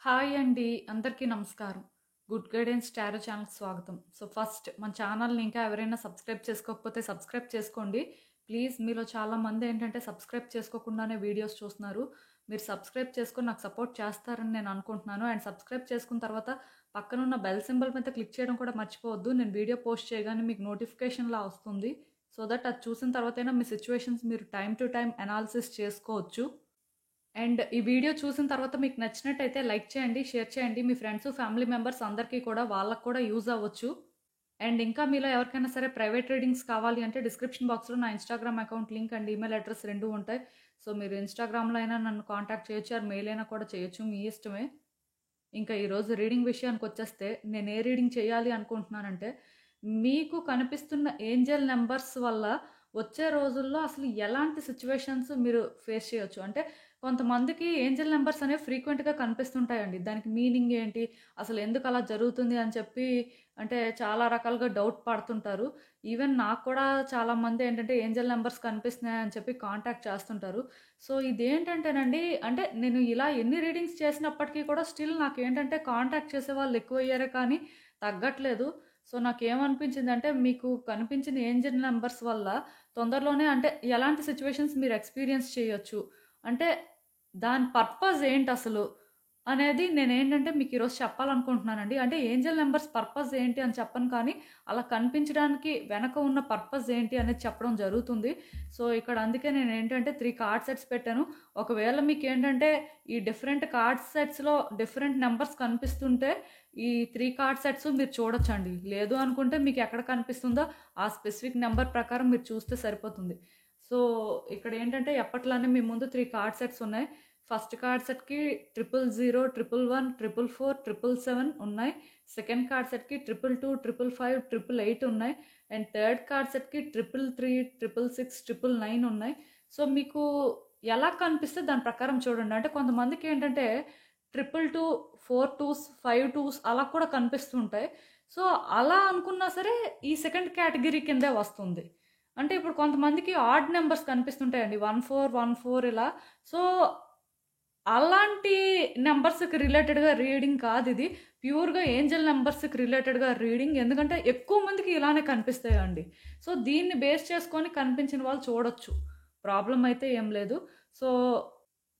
Hi అండి. అందరికీ నమస్కారం. గుడ్ గైడెన్స్ టారో ఛానల్‌కి స్వాగతం. సో, ఫస్ట్ మన ఛానల్‌ని ఇంకా ఎవరైనా సబ్స్క్రైబ్ చేసుకోకపోతే సబ్స్క్రైబ్ చేసుకోండి. ప్లీజ్ మీలో చాలామంది ఏంటంటే సబ్స్క్రైబ్ చేసుకోకుండానే వీడియోస్ చూస్తున్నారు. మీరు సబ్స్క్రైబ్ చేసుకొని నాకు సపోర్ట్ చేస్తారని నేను అనుకుంటున్నాను. అండ్ సబ్స్క్రైబ్ చేసుకున్న తర్వాత పక్కనున్న బెల్ సింబల్ మీద క్లిక్ చేయడం కూడా మర్చిపోవద్దు. నేను వీడియో పోస్ట్ చేయగానే మీకు నోటిఫికేషన్‌లా వస్తుంది. సో దట్ అది చూసిన తర్వాతైనా మీ సిట్యుయేషన్స్ మీరు టైమ్ టు టైమ్ అనాలిసిస్ చేసుకోవచ్చు. అండ్ ఈ వీడియో చూసిన తర్వాత మీకు నచ్చినట్టయితే లైక్ చేయండి, షేర్ చేయండి. మీ ఫ్రెండ్స్, ఫ్యామిలీ మెంబర్స్ అందరికీ కూడా వాళ్ళకి కూడా యూజ్ అవ్వచ్చు. అండ్ ఇంకా మీలో ఎవరికైనా సరే ప్రైవేట్ రీడింగ్స్ కావాలి అంటే డిస్క్రిప్షన్ బాక్స్‌లో నా Instagram account link and email address 2 ఉంటాయి. సో, మీరు ఇన్‌స్టాగ్రామ్‌లో అయినా నన్ను కాంటాక్ట్ చేయొచ్చు ఆర్ మెయిల్ అయినా కూడా చేయొచ్చు. మీ ఇష్టమే. ఇంకా ఈరోజు రీడింగ్ విషయానికొచ్చేస్తే నేను ఏ రీడింగ్ చేయాలి అనుకుంటున్నానంటే, మీకు కనిపిస్తున్న ఏంజెల్ నంబర్స్ వల్ల వచ్చే రోజుల్లో అసలు ఎలాంటి సిట్యుయేషన్స్ మీరు ఫేస్ చేయొచ్చు. అంటే కొంతమందికి ఏంజెల్ నంబర్స్ అనేవి ఫ్రీక్వెంట్‌గా కనిపిస్తుంటాయండి. దానికి మీనింగ్ ఏంటి? అసలు ఎందుకు అలా జరుగుతుంది అని చెప్పి అంటే చాలా రకాలుగా డౌట్ పడుతుంటారు. ఈవెన్ నాకు కూడా చాలామంది ఏంటంటే ఏంజెల్ నంబర్స్ కనిపిస్తున్నాయని చెప్పి కాంటాక్ట్ చేస్తుంటారు. సో, ఇదేంటంటేనండి అంటే నేను ఇలా ఎన్ని రీడింగ్స్ చేసినప్పటికీ కూడా స్టిల్ నాకేంటంటే కాంటాక్ట్ చేసేవాళ్ళు ఎక్కువయ్యారే కానీ తగ్గట్లేదు. సో, నాకేమనిపించిందంటే మీకు కనిపించిన ఏంజెల్ నంబర్స్ వల్ల తొందరలోనే అంటే ఎలాంటి సిట్యుయేషన్స్ మీరు ఎక్స్‌పీరియన్స్ చేయొచ్చు. అంటే దాని పర్పస్ ఏంటసలు? అనేది నేనేంటంటే మీకు ఈరోజు చెప్పాలనుకుంటున్నానండి. అంటే ఏంజెల్ నంబర్స్ పర్పస్ ఏంటి అని చెప్పను కానీ, అలా కనిపించడానికి వెనక ఉన్న పర్పస్ ఏంటి అనేది చెప్పడం జరుగుతుంది. సో, ఇక్కడ అందుకే నేనేంటంటే 3 కార్డ్ సెట్స్ పెట్టాను. ఒకవేళ మీకేంటంటే ఈ డిఫరెంట్ కార్డ్ సెట్స్‌లో డిఫరెంట్ నంబర్స్ కనిపిస్తుంటే, ఈ 3 కార్డ్ సెట్స్ మీరు చూడొచ్చండి. లేదు అనుకుంటే మీకు ఎక్కడ కనిపిస్తుందో ఆ స్పెసిఫిక్ నంబర్ ప్రకారం మీరు చూస్తే సరిపోతుంది. సో, ఇక్కడేంటంటే ఎప్పట్లానే మీ ముందు 3 కార్డ్ సెట్స్ ఉన్నాయి. ఫస్ట్ కార్డ్ సెట్‌కి 000, 111, 444, 777 ఉన్నాయి. సెకండ్ కార్డ్ సెట్‌కి 222, 555, 888 ఉన్నాయి. అండ్ థర్డ్ కార్డ్ సెట్‌కి 333, 666, 999 ఉన్నాయి. సో, మీకు ఎలా కనిపిస్తే దాని ప్రకారం చూడండి. అంటే కొంతమందికేంటంటే 222, 4 2s, 5 2s అలా కూడా కనిపిస్తుంటాయి. సో, అలా అనుకున్నా సరే ఈ సెకండ్ కేటగిరీ కిందే వస్తుంది. అంటే ఇప్పుడు కొంతమందికి ఆడ్ నంబర్స్ కనిపిస్తుంటాయండి. 14, 14 ఇలా. సో, అలాంటి నంబర్స్‌కి రిలేటెడ్‌గా రీడింగ్ కాదిది. ప్యూర్‌గా ఏంజెల్ నంబర్స్‌కి రిలేటెడ్‌గా రీడింగ్. ఎందుకంటే ఎక్కువ మందికి ఇలానే కనిపిస్తాయండి. సో, దీన్ని బేస్ చేసుకొని కనిపించిన వాళ్ళు చూడొచ్చు. ప్రాబ్లమ్ అయితే ఏం లేదు. సో,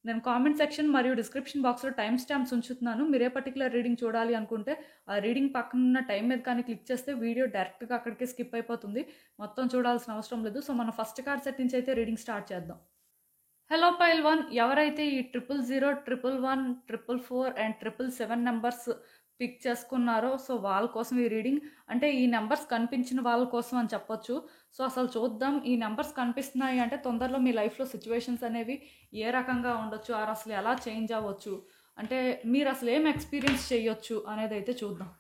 నేను కామెంట్ సెక్షన్ మరియు డిస్క్రిప్షన్ బాక్స్‌లో టైమ్ స్టాంప్స్ ఉంచుతున్నాను. మీరే పర్టిక్యులర్ రీడింగ్ చూడాలి అనుకుంటే, ఆ రీడింగ్ పక్కనున్న టైమ్ మీద కానీ క్లిక్ చేస్తే వీడియో డైరెక్ట్‌గా అక్కడికే స్కిప్ అయిపోతుంది. మొత్తం చూడాల్సిన అవసరం లేదు. సో, మనం ఫస్ట్ కార్డ్ సెట్ నుంచి అయితే రీడింగ్ స్టార్ట్ చేద్దాం. హలో పైల్ వన్ ఎవరైతే ఈ 000, 111, 444 అండ్ 777 నంబర్స్ పిక్ చేసుకున్నారో సో వాళ్ళ కోసం ఈ రీడింగ్. అంటే ఈ నెంబర్స్ కనిపించిన వాళ్ళ కోసం అని చెప్పొచ్చు. సో అసలు చూద్దాం ఈ నెంబర్స్ కనిపిస్తున్నాయి అంటే తొందరలో మీ లైఫ్లో సిచ్యువేషన్స్ అనేవి ఏ రకంగా ఉండొచ్చు ఆర్ అసలు ఎలా చేంజ్ అవ్వచ్చు అంటే మీరు అసలు ఏం ఎక్స్పీరియన్స్ చేయొచ్చు అనేది అయితే చూద్దాం.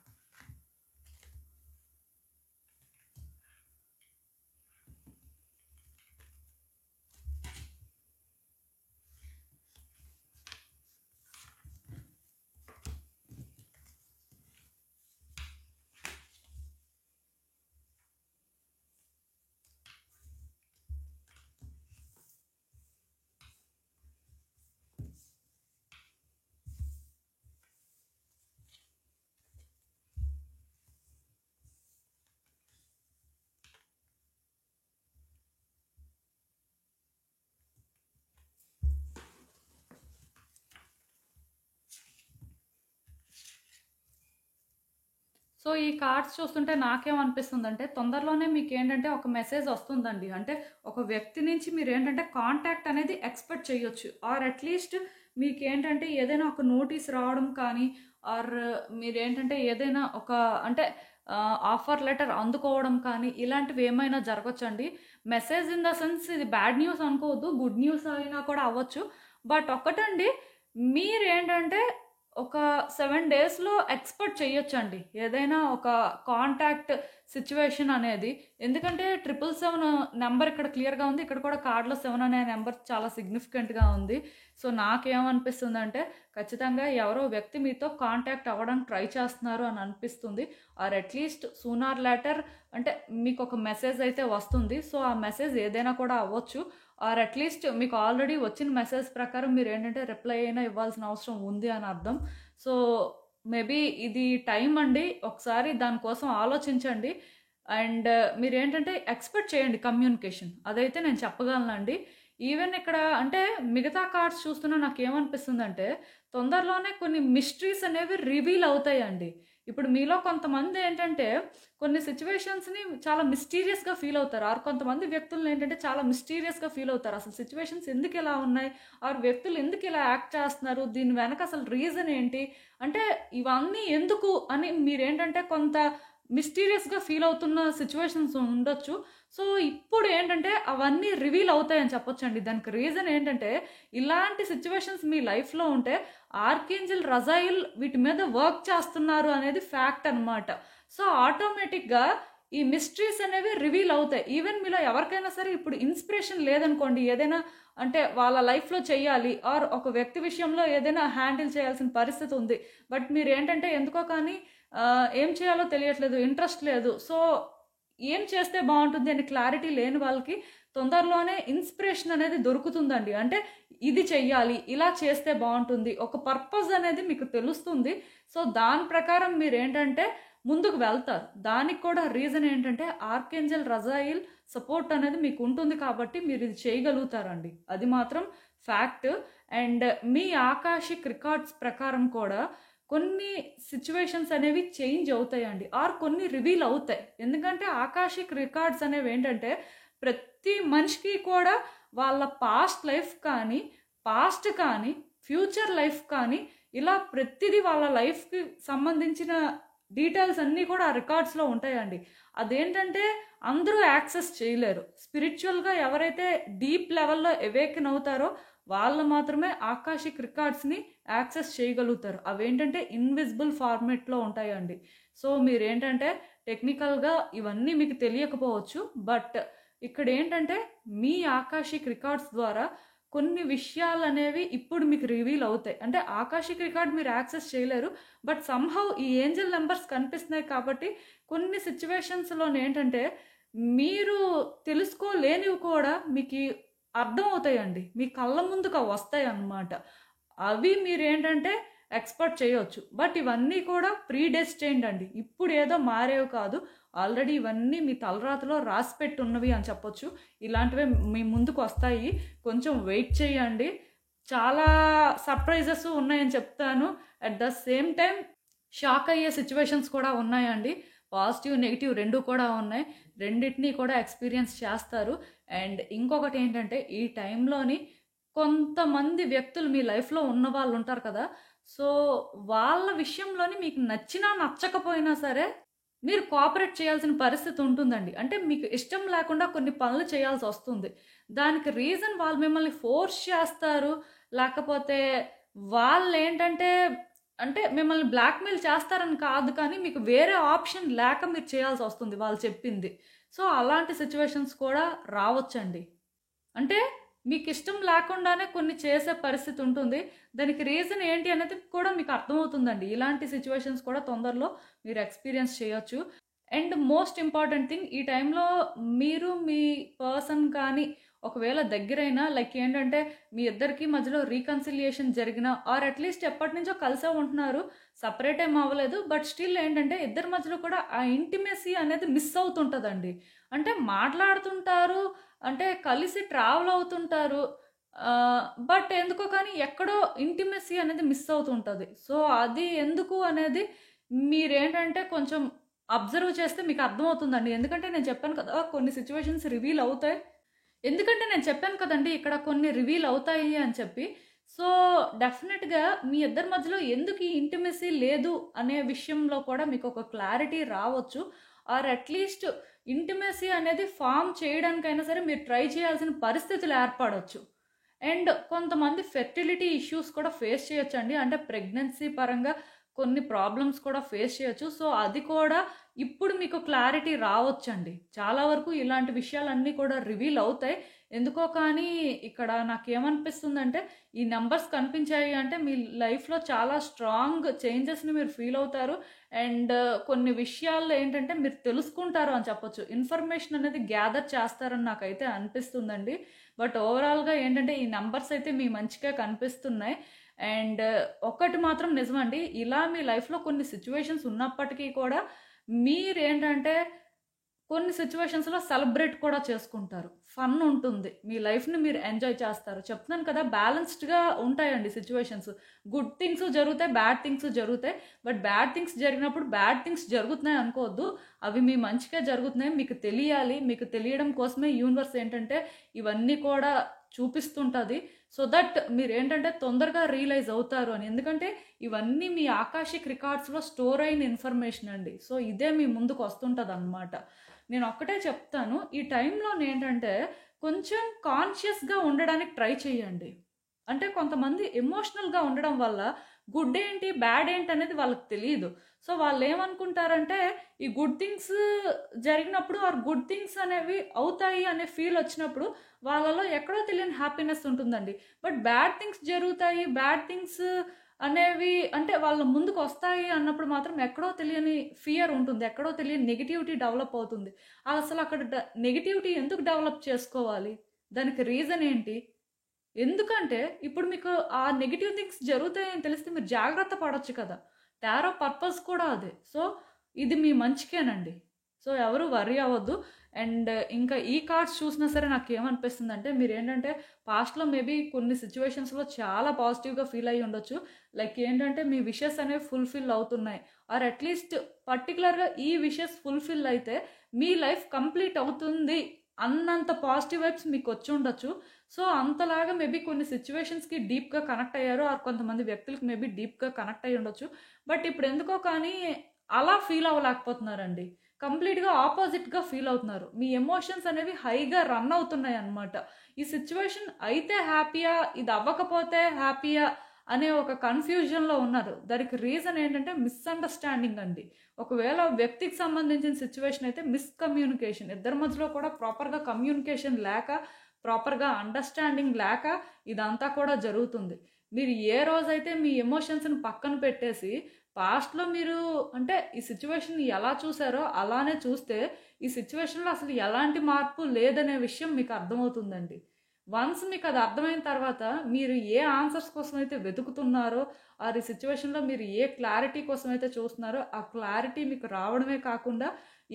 సో, ఈ కార్డ్స్ చూస్తుంటే నాకేమనిపిస్తుందంటే, తొందరలోనే మీకేంటంటే ఒక మెసేజ్ వస్తుందండి. అంటే ఒక వ్యక్తి నుంచి మీరేంటంటే కాంటాక్ట్ అనేది ఎక్స్‌పెక్ట్ చేయొచ్చు. ఆర్ అట్‌లీస్ట్ మీకేంటంటే ఏదైనా ఒక నోటీస్ రావడం కానీ, ఆర్ మీరేంటంటే ఏదైనా ఒక అంటే ఆఫర్ లెటర్ అందుకోవడం కానీ, ఇలాంటివి ఏమైనా జరగొచ్చండి. మెసేజ్ ఇన్ ద సెన్స్ ఇది బ్యాడ్ న్యూస్ అనుకోవద్దు. గుడ్ న్యూస్ అయినా కూడా అవ్వచ్చు. బట్ ఒక్కటండి మీరేంటంటే ఒక 7 డేస్‌లో ఎక్స్‌పెక్ట్ చేయొచ్చండి. ఏదైనా ఒక కాంటాక్ట్ సిట్యుయేషన్ అనేది. ఎందుకంటే 777 నంబర్ ఇక్కడ క్లియర్‌గా ఉంది. ఇక్కడ కూడా కార్డ్‌లో 7 అనే నంబర్ చాలా సిగ్నిఫికెంట్‌గా ఉంది. సో, నాకేమనిపిస్తుందంటే ఖచ్చితంగా ఎవరో వ్యక్తి మీతో కాంటాక్ట్ అవ్వడానికి ట్రై చేస్తున్నారు అని అనిపిస్తుంది. Or at least soon or later అంటే మీకొక మెసేజ్ అయితే వస్తుంది. సో, ఆ మెసేజ్ ఏదైనా కూడా అవ్వచ్చు. ఆర్ అట్లీస్ట్ మీకు ఆల్రెడీ వచ్చిన మెసేజ్ ప్రకారం మీరు ఏంటంటే రిప్లై అయినా ఇవ్వాల్సిన అవసరం ఉంది అని అర్థం. సో మేబీ ఇది టైం అండి. ఒకసారి దానికోసం ఆలోచించండి. అండ్ మీరేంటంటే ఎక్స్‌పెక్ట్ చేయండి కమ్యూనికేషన్. అదైతే నేను చెప్పగలనండి. ఈవెన్ ఇక్కడ అంటే మిగతా కార్డ్స్ చూస్తున్నా నాకేమనిపిస్తుందంటే, తొందరలోనే కొన్ని మిస్టరీస్ అనేవి రివీల్ అవుతాయండి. ఇప్పుడు మీలో కొంతమంది ఏంటంటే, కొన్ని సిట్యుయేషన్స్‌ని చాలా మిస్టీరియస్‌గా ఫీల్ అవుతారు. ఆర్ కొంతమంది వ్యక్తులను ఏంటంటే, చాలా మిస్టీరియస్‌గా ఫీల్ అవుతారు. అసలు సిట్యుయేషన్స్ ఎందుకిలా ఉన్నాయి? ఆర్ వ్యక్తులు ఎందుకిలా యాక్ట్ చేస్తున్నారు? దీని వెనక అసలు రీజన్ ఏంటి? అంటే ఇవన్నీ ఎందుకు అని మీరేంటంటే కొంత మిస్టీరియస్‌గా ఫీల్ అవుతున్న సిట్యుయేషన్స్ ఉండొచ్చు. సో, ఇప్పుడు ఏంటంటే అవన్నీ రివీల్ అవుతాయని చెప్పొచ్చండి. దానికి రీజన్ ఏంటంటే, ఇలాంటి సిట్యుయేషన్స్ మీ లైఫ్‌లో ఉంటే ఆర్కేంజెల్ రజాయిల్ వీటి మీద వర్క్ చేస్తున్నారు అనేది ఫ్యాక్ట్ అనమాట. సో, ఆటోమేటిక్‌గా ఈ మిస్టరీస్ అనేవి రివీల్ అవుతాయి. ఈవెన్ మీలో ఎవరికైనా సరే ఇప్పుడు ఇన్స్పిరేషన్ లేదనుకోండి, ఏదైనా అంటే వాళ్ళ లైఫ్‌లో చెయ్యాలి ఆర్ ఒక వ్యక్తి విషయంలో ఏదైనా హ్యాండిల్ చేయాల్సిన పరిస్థితి ఉంది. బట్ మీరేంటంటే ఎందుకో కానీ ఏం చేయాలో తెలియట్లేదు, ఇంట్రెస్ట్ లేదు. సో, ఏం చేస్తే బావుంటుంది అని క్లారిటీ లేని వాళ్ళకి తొందరలోనే ఇన్స్పిరేషన్ అనేది దొరుకుతుందండి. అంటే ఇది చెయ్యాలి, ఇలా చేస్తే బావుంటుంది. ఒక పర్పస్ అనేది మీకు తెలుస్తుంది. సో, దాని ప్రకారం మీరేంటంటే ముందుకు వెళ్తారు. దానికి కూడా రీజన్ ఏంటంటే ఆర్కేంజెల్ రజాయిల్ సపోర్ట్ అనేది మీకు ఉంటుంది కాబట్టి మీరు ఇది చేయగలుగుతారండి. అది మాత్రం fact. And me Akashic records ప్రకారం కూడా కొన్ని సిచ్యువేషన్స్ అనేవి చేంజ్ అవుతాయండి. ఆర్ కొన్ని రివీల్ అవుతాయి. ఎందుకంటే ఆకాశిక్ రికార్డ్స్ అనేవి ఏంటంటే ప్రతి మనిషికి కూడా వాళ్ళ పాస్ట్ లైఫ్ కానీ, పాస్ట్ కానీ, ఫ్యూచర్ లైఫ్ కానీ ఇలా ప్రతిదీ వాళ్ళ లైఫ్‌కి సంబంధించిన డీటెయిల్స్ అన్నీ కూడా ఆ రికార్డ్స్‌లో ఉంటాయండి. అదేంటంటే అందరూ యాక్సెస్ చేయలేరు. స్పిరిచువల్‌గా ఎవరైతే డీప్ లెవెల్‌లో అవేకెన్ అవుతారో వాళ్ళు మాత్రమే ఆకాశిక్ రికార్డ్స్‌ని యాక్సెస్ చేయగలుగుతారు. అవేంటంటే ఇన్విజిబుల్ ఫార్మాట్‌లో ఉంటాయండి. సో, మీరేంటంటే టెక్నికల్‌గా ఇవన్నీ మీకు తెలియకపోవచ్చు. బట్ ఇక్కడేంటంటే మీ ఆకాశిక్ రికార్డ్స్ ద్వారా కొన్ని విషయాలనేవి ఇప్పుడు మీకు రివీల్ అవుతాయి. అంటే ఆకాశిక్ రికార్డ్ మీరు యాక్సెస్ చేయలేరు. బట్ సమ్‌హౌ ఈ ఏంజెల్ నంబర్స్ కనిపిస్తున్నాయి కాబట్టి కొన్ని సిట్యుయేషన్స్‌లోనేంటంటే మీరు తెలుసుకోలేనివి కూడా మీకి అర్థమవుతాయండి. మీ కళ్ళ ముందుకు అవొస్తాయన్నమాట. అవి మీరేంటంటే ఎక్స్‌పెక్ట్ చేయొచ్చు. బట్ ఇవన్నీ కూడా ప్రీడెస్టైన్డ్ అండి. ఇప్పుడేదో మారేవి కాదు. ఆల్రెడీ ఇవన్నీ మీ తలరాతలో రాసిపెట్టున్నవి అని చెప్పొచ్చు. ఇలాంటివే మీ ముందుకొస్తాయి. కొంచెం వెయిట్ చేయండి. చాలా సర్ప్రైజెస్ ఉన్నాయని చెప్తాను. At the same time shock అయ్యే సిట్యుయేషన్స్ కూడా ఉన్నాయండి. పాజిటివ్, నెగెటివ్ 2 కూడా ఉన్నాయి. రెండిటిని కూడా ఎక్స్‌పీరియన్స్ చేస్తారు. అండ్ ఇంకొకటేంటంటే ఈ టైంలోని కొంతమంది వ్యక్తులు మీ లైఫ్‌లో ఉన్నవాళ్ళు ఉంటారు కదా! సో, వాళ్ళ విషయంలోని మీకు నచ్చినా, నచ్చకపోయినా సరే మీరు కోఆపరేట్ చేయాల్సిన పరిస్థితి ఉంటుందండి. అంటే మీకు ఇష్టం లేకుండా కొన్ని పనులు చేయాల్సొస్తుంది. దానికి రీజన్ వాళ్ళు మిమ్మల్ని ఫోర్స్ చేస్తారు. లేకపోతే వాళ్ళేంటంటే అంటే మిమ్మల్ని బ్లాక్‌మెయిల్ చేస్తారని కాదు కానీ, మీకు వేరే ఆప్షన్ లేక మీరు చేయాల్సొస్తుంది వాళ్ళు చెప్పింది. సో, అలాంటి సిట్యుయేషన్స్ కూడా రావచ్చండి. అంటే మీకిష్టం లేకుండానే కొన్ని చేసే పరిస్థితి ఉంటుంది. దానికి రీజన్ ఏంటి అనేది కూడా మీకు అర్థమవుతుందండి. ఇలాంటి సిట్యుయేషన్స్ కూడా తొందరలో మీరు ఎక్స్‌పీరియన్స్ చేయొచ్చు. అండ్ మోస్ట్ ఇంపార్టెంట్ థింగ్ ఈ టైంలో మీరు మీ పర్సన్ కానీ ఒకవేళ దగ్గరైనా లైక్ ఏంటంటే మీ ఇద్దరికి మధ్యలో రీకన్సిలియేషన్ జరిగిన ఆర్ అట్లీస్ట్ ఎప్పటినుంచో కలిసే ఉంటున్నారు. సెపరేట్ ఏం అవ్వలేదు. బట్ స్టిల్ ఏంటంటే ఇద్దరి మధ్యలో కూడా ఆ ఇంటిమేసీ అనేది మిస్ అవుతుంటదండి. అంటే మాట్లాడుతుంటారు. అంటే కలిసి ట్రావెల్ అవుతుంటారు. బట్ ఎందుకో కానీ ఎక్కడో ఇంటిమేసీ అనేది మిస్ అవుతుంటది. సో, అది ఎందుకు అనేది మీరేంటంటే కొంచెం అబ్జర్వ్ చేస్తే మీకు అర్థమవుతుందండి. ఎందుకంటే నేను చెప్పాను కదా! కొన్ని సిట్యుయేషన్స్ రివీల్ అవుతాయి. ఎందుకంటే నేను చెప్పాను కదండీ! ఇక్కడ కొన్ని రివీల్ అవుతాయి అని చెప్పి. సో, డెఫినిట్‌గా మీ ఇద్దరి మధ్యలో ఎందుకు ఈ ఇంటిమేసీ లేదు అనే విషయంలో కూడా మీకు ఒక క్లారిటీ రావచ్చు. ఆర్ అట్‌లీస్ట్ ఇంటిమేసీ అనేది ఫార్మ్ చేయడానికైనా సరే మీరు ట్రై చేయాల్సిన పరిస్థితులు ఏర్పడొచ్చు. అండ్ కొంతమంది ఫెర్టిలిటీ ఇష్యూస్ కూడా ఫేస్ చేయొచ్చండి. అంటే ప్రెగ్నెన్సీ పరంగా కొన్ని ప్రాబ్లమ్స్ కూడా ఫేస్ చేయొచ్చు. సో, అది కూడా ఇప్పుడు మీకు క్లారిటీ రావచ్చండి. చాలా వరకు ఇలాంటి విషయాలన్నీ కూడా రివీల్ అవుతాయి. ఎందుకో కానీ ఇక్కడ నాకేమనిపిస్తుందంటే ఈ నంబర్స్ కనిపించాయి అంటే మీ లైఫ్‌లో చాలా స్ట్రాంగ్ చేంజెస్‌ని మీరు ఫీల్ అవుతారు. అండ్ కొన్ని విషయాల్లో ఏంటంటే మీరు తెలుసుకుంటారు అని చెప్పొచ్చు. ఇన్ఫర్మేషన్ అనేది గ్యాదర్ చేస్తారని నాకైతే అనిపిస్తుందండి. బట్ ఓవరాల్గా ఏంటంటే ఈ నెంబర్స్ అయితే మీ మంచిగా కనిపిస్తున్నాయి. అండ్ ఒక్కటి మాత్రం నిజమండి, ఇలా మీ లైఫ్లో కొన్ని సిచ్యువేషన్స్ ఉన్నప్పటికీ కూడా మీరేంటంటే కొన్ని సిచ్యువేషన్స్‌లో సెలబ్రేట్ కూడా చేసుకుంటారు. ఫన్ ఉంటుంది. మీ లైఫ్‌ని మీరు ఎంజాయ్ చేస్తారు. చెప్తున్నాను కదా! బ్యాలెన్స్డ్‌గా ఉంటాయండి సిచ్యువేషన్స్. గుడ్ థింగ్స్ జరుగుతాయి, బ్యాడ్ థింగ్స్ జరుగుతాయి. బట్ బ్యాడ్ థింగ్స్ జరిగినప్పుడు బ్యాడ్ థింగ్స్ జరుగుతున్నాయి అనుకోవద్దు. అవి మీ మంచికే జరుగుతున్నాయి. మీకు తెలియాలి. మీకు తెలియడం కోసమే యూనివర్స్ ఏంటంటే ఇవన్నీ కూడా చూపిస్తుంటది. సో దట్ మీరేంటంటే తొందరగా రియలైజ్ అవుతారు అని. ఎందుకంటే ఇవన్నీ మీ ఆకాశిక్ రికార్డ్స్‌లో స్టోర్ అయిన ఇన్ఫర్మేషన్ అండి. సో ఇదే మీ ముందుకు వస్తుంటదనమాట. నేను ఒక్కటే చెప్తాను, ఈ టైంలోనేంటంటే కొంచెం కాన్షియస్‌గా ఉండడానికి ట్రై చేయండి. అంటే కొంతమంది ఎమోషనల్‌గా ఉండడం వల్ల గుడ్ ఏంటి, బ్యాడ్ ఏంటి అనేది వాళ్ళకి తెలీదు. సో వాళ్ళేమనుకుంటారంటే ఈ గుడ్ థింగ్స్ జరిగినప్పుడు ఆర్ గుడ్ థింగ్స్ అనేవి అవుతాయి అనే ఫీల్ వచ్చినప్పుడు వాళ్ళలో ఎక్కడో తెలియని హ్యాపీనెస్ ఉంటుందండి. బట్ బ్యాడ్ థింగ్స్ జరుగుతాయి, బ్యాడ్ థింగ్స్ అనేవి అంటే వాళ్ళ ముందుకు వస్తాయి అన్నప్పుడు మాత్రం ఎక్కడో తెలియని ఫియర్ ఉంటుంది. ఎక్కడో తెలియని నెగటివిటీ డెవలప్ అవుతుంది. అసలు అక్కడ నెగటివిటీ ఎందుకు డెవలప్ చేసుకోవాలి? దానికి రీజన్ ఏంటి? ఎందుకంటే ఇప్పుడు మీకు ఆ నెగెటివ్ థింగ్స్ జరుగుతాయని తెలిస్తే మీరు జాగ్రత్త పడొచ్చు కదా! టారో పర్పస్ కూడా అదే. సో ఇది మీ మంచికేనండి. సో ఎవరు వర్రీ అవ్వద్దు. అండ్ ఇంకా ఈ కార్డ్స్ చూసినా సరే నాకేమనిపిస్తుందంటే మీరేంటంటే పాస్ట్‌లో మేబీ కొన్ని సిట్యుయేషన్స్‌లో చాలా పాజిటివ్‌గా ఫీల్ అయ్యి ఉండొచ్చు. లైక్ ఏంటంటే మీ విషెస్ అనేవి ఫుల్‌ఫిల్ అవుతున్నాయి. ఆర్ అట్‌లీస్ట్ పర్టిక్యులర్‌గా ఈ విషెస్ ఫుల్‌ఫిల్ అయితే మీ లైఫ్ కంప్లీట్ అవుతుంది అన్నంత పాజిటివ్ వైబ్స్ మీకొచ్చుండొచ్చు. సో అంతలాగా మేబీ కొన్ని సిట్యుయేషన్స్‌కి డీప్‌గా కనెక్ట్ అయ్యారు. ఆర్ కొంతమంది వ్యక్తులకి మేబీ డీప్‌గా కనెక్ట్ అయ్యి ఉండొచ్చు. బట్ ఇప్పుడు ఎందుకో కానీ అలా ఫీల్ అవ్వలేకపోతున్నారండి. కంప్లీట్‌గా ఆపోజిట్‌గా ఫీల్ అవుతున్నారు. మీ ఎమోషన్స్ అనేవి హైగా రన్ అవుతున్నాయన్నమాట. ఈ సిట్యుయేషన్ అయితే హ్యాపీయా? ఇది అవ్వకపోతే హ్యాపీయా? అనే ఒక కన్‌ఫ్యూజన్‌లో ఉన్నారు. దానికి రీజన్ ఏంటంటే మిస్‌అండర్‌స్టాండింగ్ అండి. ఒకవేళ వ్యక్తికి సంబంధించిన సిట్యుయేషన్ అయితే మిస్‌కమ్యూనికేషన్. ఇద్దరి మధ్యలో కూడా ప్రాపర్‌గా కమ్యూనికేషన్ లేక, ప్రాపర్‌గా అండర్‌స్టాండింగ్ లేక ఇదంతా కూడా జరుగుతుంది. మీరు ఏ రోజైతే మీ ఎమోషన్స్‌ని పక్కన పెట్టేసి పాస్ట్‌లో మీరు అంటే ఈ సిట్యుయేషన్‌ని ఎలా చూసారో అలానే చూస్తే ఈ సిట్యుయేషన్‌లో అసలు ఎలాంటి మార్పు లేదనే విషయం మీకు అర్థమవుతుందండి. వన్స్ మీకు అది అర్థమైన తర్వాత మీరు ఏ ఆన్సర్స్ కోసం అయితే వెతుకుతున్నారో ఆర్ ఈ సిట్యుయేషన్‌లో మీరు ఏ క్లారిటీ కోసం అయితే చూస్తున్నారో ఆ క్లారిటీ మీకు రావడమే కాకుండా